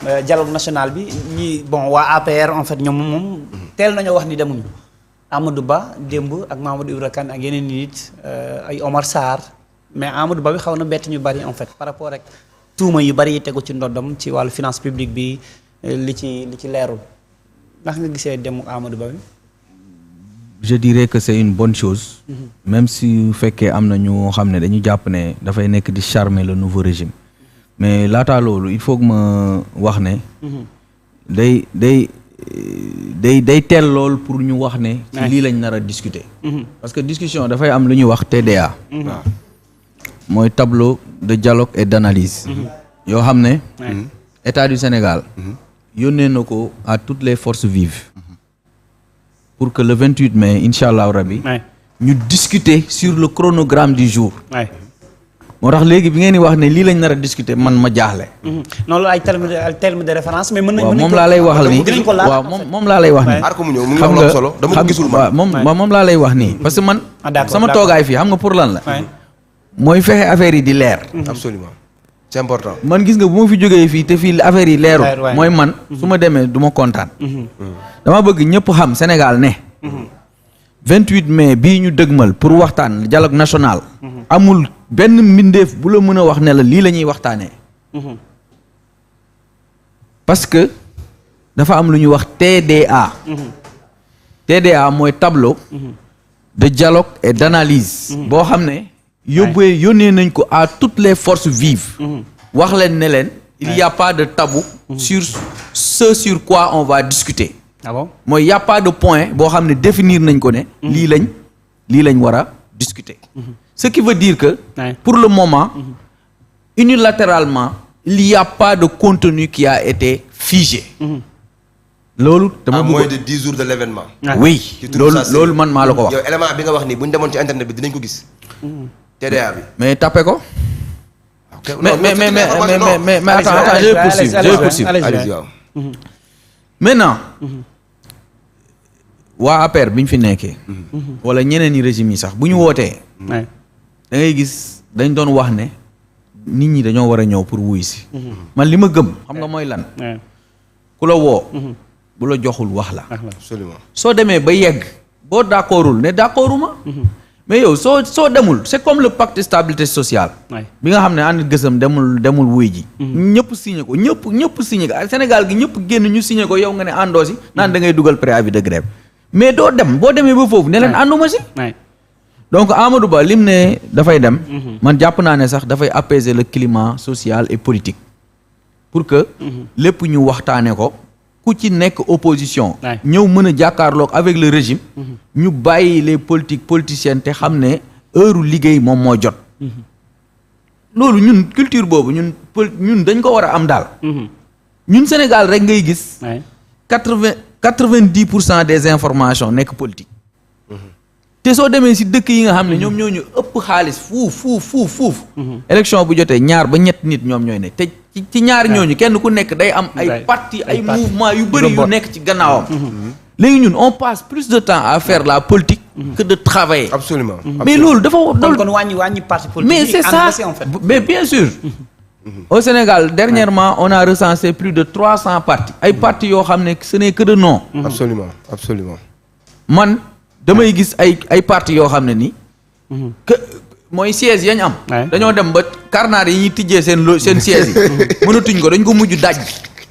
dialogue national bi ñi bon waa APR en fait ñoom moom teel nañoo wax ni demuñu Amadou Ba démb ak Mamadou Ibra Kane ak yeneen nit ay Omar Sarr mais Amadou Ba bi xaw na bett ñu bari en fait par rapport ak tuuma yu bari yi tegu ci ndoddam ci wàllu finance publique bi li ci leerul ndax nga gisee dem Amadou Ba bi. Je dirais que c'est une bonne chose. Même si fekkee am na ñu xam ne dañu jàpp ne dafay nekk di charmer le nouveau régime mais laataa loolu il faut que ma wax ne. day teel lool pour ñu wax ne. ci lii lañ nar a discuter. parce que discussion dafay am lu ñuy wax TDA. waaw mooy tableau de dialogue et d'analyse. yoo xam ne. État du Sénégal. yónnee na ko à toutes les forces vives. pour que le 28 mai incha allah rabi. ñu discuter sur le chronogramme du jour. moo tax léegi bi ngeen di wax ne lii lañ nar a discuter man ma jaaxle. non loolu ay terme de référence mais mën nañ moom laa lay waxal nii waaw moom laa lay wax nii. xam nga moom laa lay wax nii. parce que man. sama toogaay fii xam nga pour lan la. mooy fexe affaire yi di leer. absolument c'est important. man gis nga bu ma fi jógee fii te fii affaire yi leerul. mooy man su ma demee du ma kontaan. dama bëgg ñëpp xam Sénégal ne. 28 mai bii ñu dëgmal pour waxtaan dialogue national. amul benn mbindeef bu la mën a wax ne la lii la ñuy waxtaanee. parce que dafa am lu ñuy wax TDA. TDA mooy tableau. de dialogue et d'analyse. boo xam ne. yónnee nañ ko à toutes les forces vives. wax leen ne leen. il y a pas de tabou. sur ce sur quoi on va discuter. ah bon mooy y a pas de point boo xam ne définir nañ ko ne. lii lañ war a discuter. ce qui veut dire que. pour le moment. unilatéralement. il y a pas de contenu qui a été figé. loolu dama bëgg à moins de 10 jours de l'événement. oui loolu man maa la ko wax. yow élément bi nga wax nii bu ñu demoon ci internet bi dinañ ko gis. TDA bi. mais tapé ko. mais attends je vais poursuivre. maintenant. waa APR bi ñu fi nekkee. wala ñeneen i régime yi sax bu ñu wootee. da ngay gis dañ doon wax ne nit ñi dañoo war a ñëw pour wuy si. man li ma gëm xam nga mooy lan. ku la woo. bu la joxul wax la. absolument soo demee ba yegg boo d'accordul ne d'accorduma. mais yow soo demul c'est comme le pacte stabilité sociale. bi nga xam ne ànd gësam demul wuy ji. ñëpp signé ko ñëpp signé ko Sénégal gi ñëpp génn ñu signé ko yow nga ne àndoo si naan da ngay dugal préavis de grève mais doo dem boo demee ba foofu ne leen ànduma si. donc Amadou Ba lim ne dafay dem. man jàpp naa ne sax dafay apaiser le climat social et politique. pour que lépp ñu waxtaane ko ku ci nekk opposition. ñëw mën a jàkkaarloog avec le régime. ñu bàyyi les politiciens te xam ne heure liggéey moom moo jot. loolu ñun culture boobu ñun dañ ko war a am daal. ñun Sénégal rek ngay gis. 90% des informations nekk politique. te soo demee si dëkk yi nga xam ne ñoom ñoo ñu ëpp xaalis fuuf. élection bu jotee ñaar ba ñett nit ñoom ñooy ne te ci ñaar ñooñu kenn ku nekk day am ay parti ay mouvement yu bëri yu nekk ci gannaawam. léegi ñun on passe plus de temps à faire la politique. que de travailler. absolument mais loolu dafa. kon wàññi parti politique mais c'est ça mais bien sûr. au Sénégal dernièrement on a recensé plus de 300 partis. ay partis yoo xam ne ce n'est que de nom. absolument man. damay gis ay parti yoo xam ne nii. que mooy siège yañ am. dañoo dem ba carnaar yi ñuy tijjee seen siège yi. mënatuñ ko dañ ko mujj daj.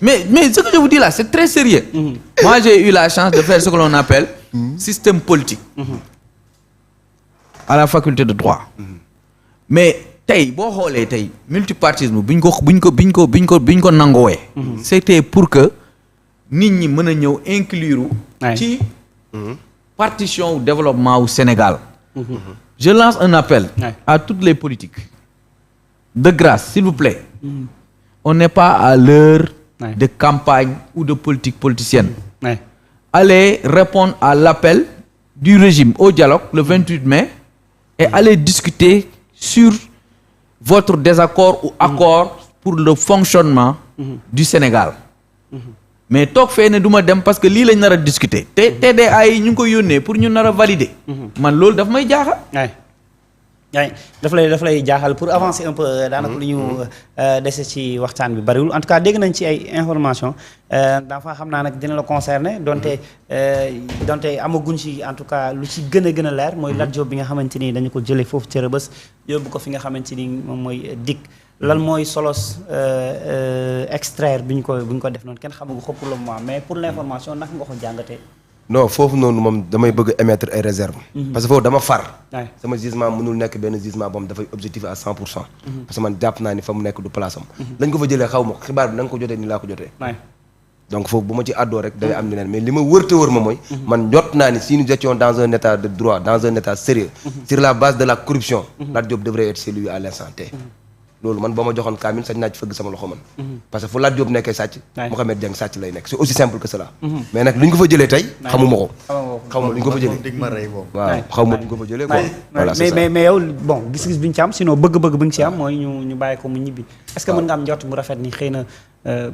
mais ce que je vous dis là c'est très sérieux. moi j'ai eu la chance de faire ce que l'on appelle système politique. à la faculté de droit. mais tey boo xoolee tey multipartisme biñ ko nangoowee. c'était pour que nit ñi mën a ñëw inclure ci. partition au développement au Sénégal. Je lance un appel à toutes les politiques. De grâce, s'il vous plaît. On n'est pas à l'heure de campagne ou de politique politicienne. Allez répondre à l'appel du régime au dialogue le 28 mai et allez discuter sur votre désaccord ou accord pour le fonctionnement du Sénégal. mais toog fee ne du ma dem parce que lii lañ nar a discuter te TDA yi ñu ngi koy yónnee pour ñu nar a valider. man loolu daf may jaaxa. waaye daf lay jaaxal pour avancer un peu daanaka lu ñu dese ci waxtaan bi bariwul en tout cas dégg nañ ci ay information dafa xam naa nag dina la concerner donte amaguñ ci en tout cas lu ci gën a leer mooy Lat Diop bi nga xamante ni dañu ko jëlee foofu ca Rebeuss yóbbu ko fi nga xamante ni moom mooy DIC lan mooy solos extraire bi ñu ko def noonu kenn xamagu ko pour le moment mais pour l'information naka nga ko jàngatee. non foofu noonu moom damay bëgg émettre ay réserves. parce que foofu dama far. sama jugement mënul nekk benn jugement boobu dafay objectif à 100%. parce que man jàpp naa ni fa mu nekk du place am. lañ ko fa jëlee xaw ma ko xibaar bi na nga ko jotee ni laa ko jotee. donc foofu bu ma ci àddoo rek day am leneen mais li ma wër te wër ma mooy. man jot naa ni si nous étions dans un état de droit dans un état sérieux sur la base de la corruption. Lat Diop devrait être chez lui à l'instant T. loolu man boo ma joxoon kaamin sañ naa ci fëgg sama loxo man. parce que fu Lat Diop nekkee sàcc. Mouhamed Dieng sàcc lay nekk c'est aussi simple que cela. mais nag lu ñu ko fa jëlee tey xamuma ko. xamuma lu ñu ko fa jëlee. waaw xamuma lu ñu ko fa jëlee quoi. voilà c'est ça mais yow bon gis-gis bi ñu ci am sinon bëgg-bëgg bi nga ci am mooy ñu bàyyi ko mu ñibbi. est-ce que mën nga am njort mu rafet ni xëy na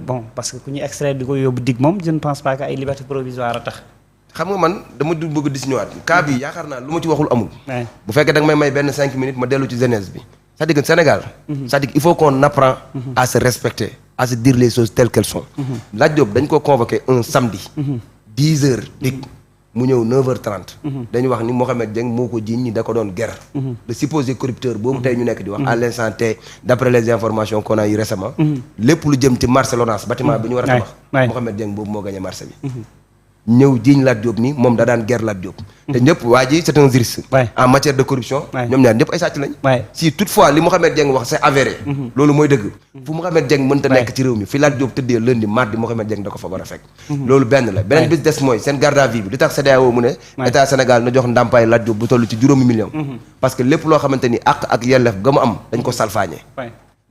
bon parce que ku ñuy extrait di ko yóbbu DIC moom je ne pense pas que ay liberté provisoire a tax. xam nga man dama du bëgg di si ñëwaat cas bi yaakaar naa lu ma ci waxul amul. bu fekkee da nga may benn 5 minutes ma dellu ci jeunesse bi. c'est-à-dire que Sénégal. c'est-à-dire qu'il faut qu'on apprend à se respecter à se dire les choses telles qu'elles sont. Lat Diop dañ ko convoqué un samedi. 10h DIC mu ñëw 9h30. dañu wax ni Mouhamed Dieng moo ko jiiñ ñi da ko doon guerre. le supposé corrupteur boobu tey ñu nekk di wax. à l'instant T d'après les informations qu'on a eu récemment. lépp lu jëm ci marché Lonase bâtiment bi ñu war a tabax. Mouhamed Dieng boobu moo gagné marché bi. ñëw jiiñ Lat Diop ni moom da daan guerre Lat Diop. te ñëpp waa ji c'est un juriste. en matière de corruption. ñoom ñaar ñëpp ay sàcc lañ. si toutefois li Mouhamed Dieng wax c'est avéré. loolu mooy dëgg. fu Mouhamed Dieng mënta nekk ci réew mi fi Lat Diop tëddee lundi mardi Mouhamed Dieng da ko fa war a fekk. loolu benn la beneen bi des mooy seen garde à vue bi li tax CEDEAO mu ne. état Sénégal na jox ndàmpaay Lat Diop bu toll ci 5 millions. parce que lépp loo xamante ni àq ak yelleef ga mu am dañ ko salfaañee.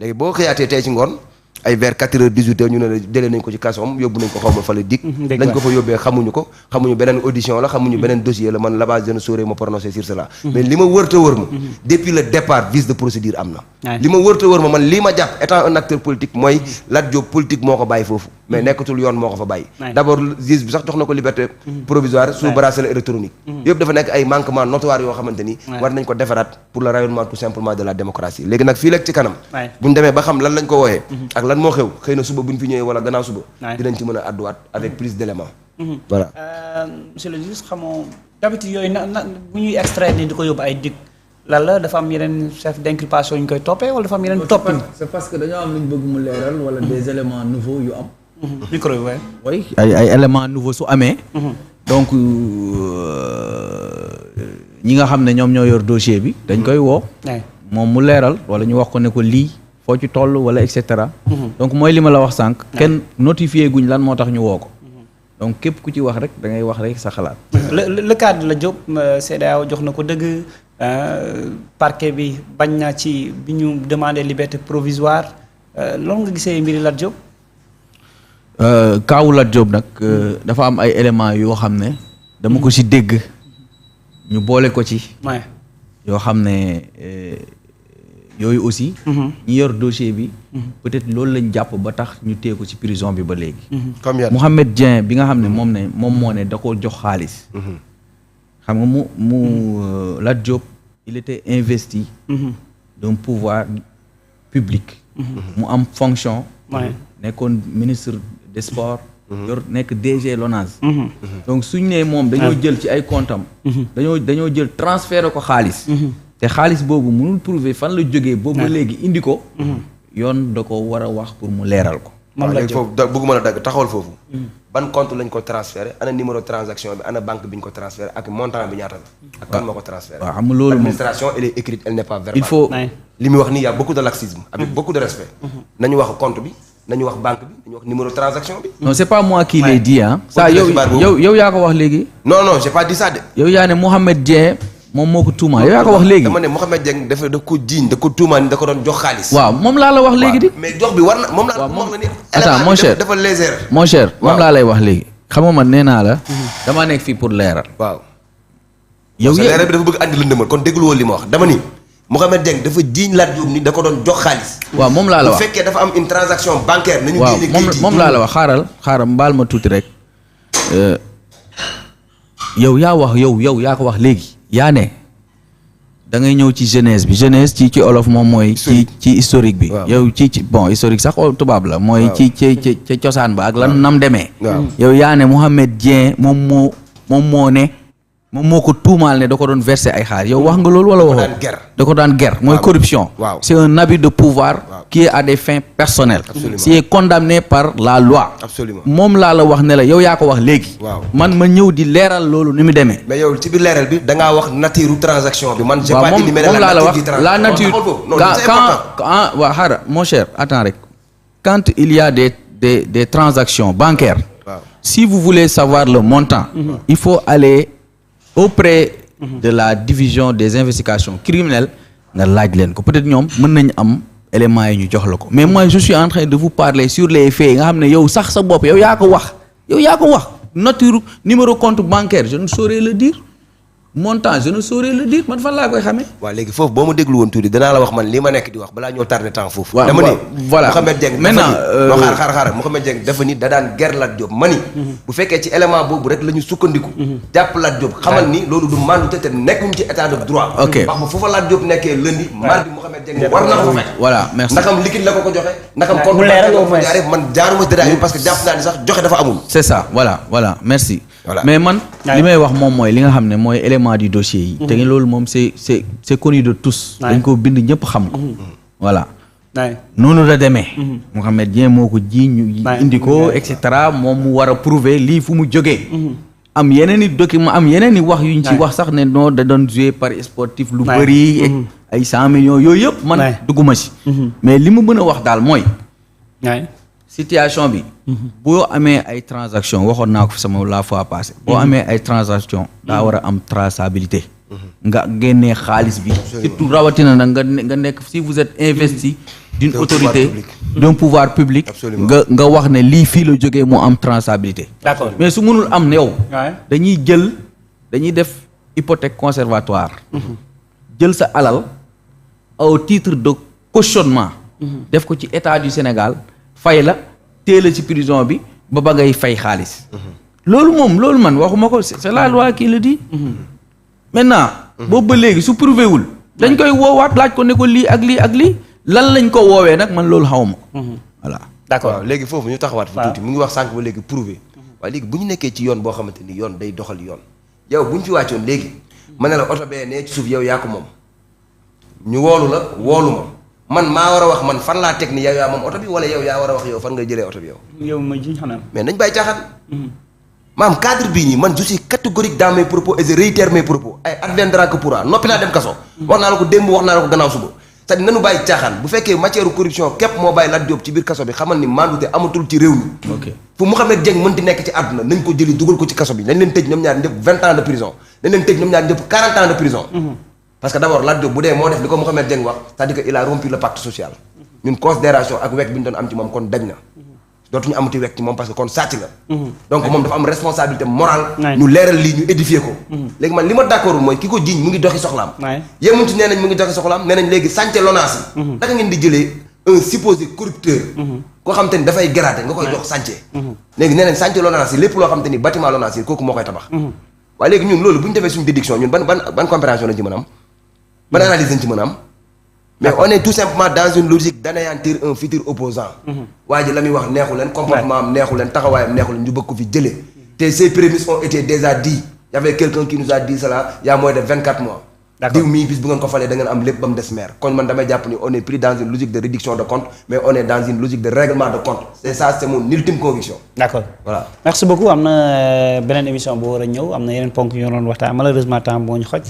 léegi boo xëyaatee tey ci ngoon. ay vers 4h 18h ñu ne la jëlee nañ ko ci kasoom yóbbu nañ ko xaw ma fa la DIC. lañ ko fa yóbbee xamuñu beneen audition la xamuñu beneen dossier la man là-bas je ne saurais me prononcer sur cela. mais li ma wërta wër ma. depuis le départ vice de procédure am na. li ma wërta wër ma man lii ma jàpp étant un acteur politique mooy Lat Diop politique moo ko bàyyi foofu. mais nekkatul yoon moo ko fa bàyyi. d'abord juge bi sax jox na ko liberté provisoire sous bracelet électronique. yëpp dafa nekk ay manquements notoires yoo xamante ni. war nañ ko defaraat pour le rayonnement tout simplement de la démocratie léegi nag fii léegi ci kanam. buñ demee ba xam lan lañ ko wooyee. ak lan moo xew xëy na suba buñ fi ñëwee wala gannaaw suba. dinañ ci mën a àdduwaat avec plus d'éléments. voilà. monsieur le juge xamoo d'habitude yooyu na bu ñuy extraire ni di ko yóbbu ay DIC lan la dafa am yeneen chef d'inculpation yu ñu koy toppee wala dafa am yeneen toppin. c'est parce que dañoo am lu ñu bëgg mu leeral wala des éléments nouveaux yu am. micro yi waaye. oui ay éléments nouveaux su amee. donc ñi nga xam ne ñoom ñoo yor dossier bi. dañ koy woo. moom mu leeral wala ñu wax ko ne ko lii foo ci toll wala et cetera. donc mooy li ma la wax sànq. kenn notifié guñ lan moo tax ñu woo ko. donc képp ku ci wax rek da ngay wax rek sa xalaat. le cas de Lat Diop CEDEAO jox na ko dëgg parquet bi bañ na ci bi ñu demandé liberté provisoire loolu nga gisee mbiri Lat Diop. kaawu Lat Diop nag dafa am ay éléments yoo xam ne dama ko ci dégg ñu boole ko ci. yoo xam ne yooyu aussi. ñi yor dossier bi. peut-être loolu lañ jàpp ba tax ñu téye ko ci prison bi ba léegi. comme yan Mouhamed Dieng bi nga xam ne moom moo ne da ko jox xaalis. xam nga mu Lat Diop il était investi. d'un pouvoir public. mu am fonction. nekkoon ministre des sports. yor nekk DG Lonase. donc suñ ne moom dañoo jël ci ay comptam dañoo jël transféré ko xaalis. te xaalis boobu mënul prouver fan la jógee boobu ba léegi indi ko. yoon da ko war a wax pour mu leeral ko. moom léegi foofu bëgguma la dagg taxawal foofu. ban compte lañ ko transféré ana numéro transaction bi ana banque bi ñu ko transféré ak montant bi ñaata la. ak kan moo ko transféré. waaw xam nga loolu l'administration elle est écrite elle n'est pas verbale. il faut li muy wax nii y a beaucoup de laxisme. avec beaucoup de respect. nañu wax compte bi nañu wax banque bi nañu wax numéro transaction bi. non c'est pas moi qui l'ai dit ah. ça yow yaa ko wax léegi. non j'ai pas dit ça de. yow yaa ne Mouhamed Dieng moom moo ko tuumaa yow yaa ko wax léegi. dama ne Mouhamed Dieng da ko jiiñ da ko tuumaa ni da ko doon jox xaalis. waaw moom laa la wax léegi di. mais jox bi war na moom laa wax la ni. attends mon cher dafa légère. mon cher moom laa lay wax léegi. xam nga man nee naa la. damaa nekk fii pour leeral. waaw. yow leeral bi dafa bëgg andi lëndëmal kon déglu woon li ma wax dama ni. Mouhamed Dieng dafa jiiñ Lat Diop ni da ko doon jox xaalis. waaw moom laa la wax bu fekkee dafa am une transaction bancaire. nañu génne kayit yi moom laa la wax xaaral mbaal ma tuuti rek. yow yaa wax yow yaa ko wax léegi. yaa ne da ngay ñëw ci jeunesse bi jeunesse ci olof moom mooy. ci historique bi. yow ci bon historique sax tubaab la. mooy ci cosaan ba ak lan nam demee. yow yaa ne Mouhamed Dieng moom moo ko tuumaal ne da ko doon verser ay xaar yow wax nga loolu wala waxoo. da ko daan guerre mooy corruption. c'est un abus de pouvoir. qui est à des fins personnelles. qui est condamné par la loi. moom laa la wax ne la yow yaa ko wax léegi. man ma ñëw di leeral loolu ni mu demee. mais yow ci biir leeral bi da ngaa wax nature transaction bi man. j'ai pas dit moom laa la wax la nature quand waa xaaral mon cher attends rek quand il y a des transactions bancaires. si vous voulez savoir le montant. il faut aller auprès de la division des investigations criminelles nga laaj leen ko peut-être ñoom mën nañu am éléments yi ñu jox la ko mais moi je suis en train de vous parler sur les faits nga xam ne yow sax sa bopp yow yaa ko wax nature numéro compte bancaire je ne saurais le dire montant je ne saurais le dire man fan laa koy xamee. waaw léegi foofu boo ma déglu woon tuuti danaa la wax man li ma nekk di wax balaa ñoo tardé temps foofu. waaw dama ni voilà Mouhamed Dieng maintenant xaaral Mouhamed Dieng dafa ni da daan ger Lat Diop ma ni bu fekkee ci élément boobu rek la ñu sukkandiku. jàpp Lat Diop xamal ni loolu du mandute te nekkuñ ci état de droit. ok wax ma foofa Lat Diop nekkee lundi mardi Mouhamed Dieng war na ko fa fekk. voilà merci nakam liquide la ko joxe. nakam compte bancaire man jaaruma détail parce que jàpp naa ni sax joxe dafa amul. c'est ça voilà merci. Voilà. mais man li may wax moom mooy li nga xam ne mooy élément du dossier yi. te loolu moom c'est connu de tous. dañ ko bind ñëpp xam ko. voilà. noonu la demee. Mouhamed Dieng moo ko ji ñu indi ko et cetera moom mu war a prouver lii fu mu jógee. am yeneen i document am yeneen i wax yu ñu ci wax sax ne non da doon jouer paris sportif lu bëri. ay 100 millions yooyu yëpp. man dugguma ci. mais li mu mën a wax daal mooy. situation bi. boo amee ay transaction waxoon naa ko fi sama la fois passée. boo amee ay transaction daa war a am traçabilité. nga génnee xaalis bi. surtout rawatina nag nga nekk si vous êtes investi d'une autorité d'un pouvoir public. nga wax ne lii fii la jógee moo am traçabilité. d'accord mais su mënul am ne yow. dañuy def hypothèque conservatoire. jël sa alal au titre de cautionnement. def ko ci état du Sénégal. fay la téela ci prison bi ba ngay fay xaalis. loolu man waxuma ko c'est la loi qui le dit. maintenant. boobu ba léegi su prouvé wul. dañ koy woowaat laaj ko ne ko lii ak lii ak lii lan lañ ko woowee nag man loolu xawma ko. voilà d'accord léegi foofu ñu taxawaat fi tuuti mu ngi wax sànq ba léegi prouvé. waaye léegi bu ñu nekkee ci yoon boo xamante ni yoon day doxal yoon. yow bu ñu fi wàccoon léegi. ma ne la oto bee nee ci suuf yow yaa ko moom. ñu woolu ma. man maa war a wax man fan laa teg ni yow yaa moom oto bi wala yow yaa war a wax yow fan nga jëlee oto bi yow. yow ma jiñ xanaa. mais nañ bàyyi caaxaan. maam cadre bii nii man je suis catégorique dans mes propos et je réitère mes propos ay adviendra que pourra noppi naa dem kaso. wax naa la ko démb wax naa la ko gannaaw suba. c'est-à-dire nanu bàyyi caaxaan bu fekkee matière corruption képp moo bàyyi Lat Diop ci biir kaso bi xamal ni mandute amatul ci réew mi. ok fu Mouhamed Dieng mën di nekk ci àdduna nañ ko jëli dugal ko ci kaso bi nañ leen tëj ñoom ñaar ñëpp 20 ans de prison nañ leen tëj ñoom ñaar ñëpp 40 ans de prison. parce que d'abord Lat Diop bu dee moo def li ko Mouhamed Dieng wax c'est-à-dire que il a rompu le pacte social. ñun considération ak wekk bi ñu doon am ci moom kon dañ na dootuñu amati wekk ci moom parce que kon sàcc la. donc moom dafa am responsabilité morale. ñu leeral lii ñu édifier ko. léegi man li ma d'accord mooy ki ko jiiñ mu ngi doxi soxlaam. yemuñ ci nee nañ mu ngi doxi soxlaam nee nañ léegi sànce LONASE yi. naka ngeen di jëlee un supposé corrupteur. koo xam te ni dafay gratter nga koy jox sànce. léegi nee nañ sànce LONASE yi lépp loo xam te ni bâtiment LONASE yi kooku moo koy tabax. waaye léegi ñun loolu bu ñu defee suñu déduction ñun ban compréhension lañ ci mën a am ban analyse lañ ci mën a am. mais on est tout simplement dans une logique d'anéantir un futur opposant waa ji la muy wax neexu leen comportement am neexu leen taxawaayam neexu leen ñu bëgg ko fi jëlee te ces prémices ont été déjà dit y avait quelqu'un qui nous a dit cela il y a moins de 24 mois diw mii bis bu ngeen ko falee da ngeen am lépp ba mu des maire kon man damay jàpp ni on est pris dans une logique de réduction de compte mais on est dans une logique de règlement de compte c'est ça c'est mon ultime conviction. D'accord voilà merci beaucoup am na beneen émission bu war a ñëw am na yeneen ponk yu ñu doon waxtaan malheureusement temps boo ñu xoj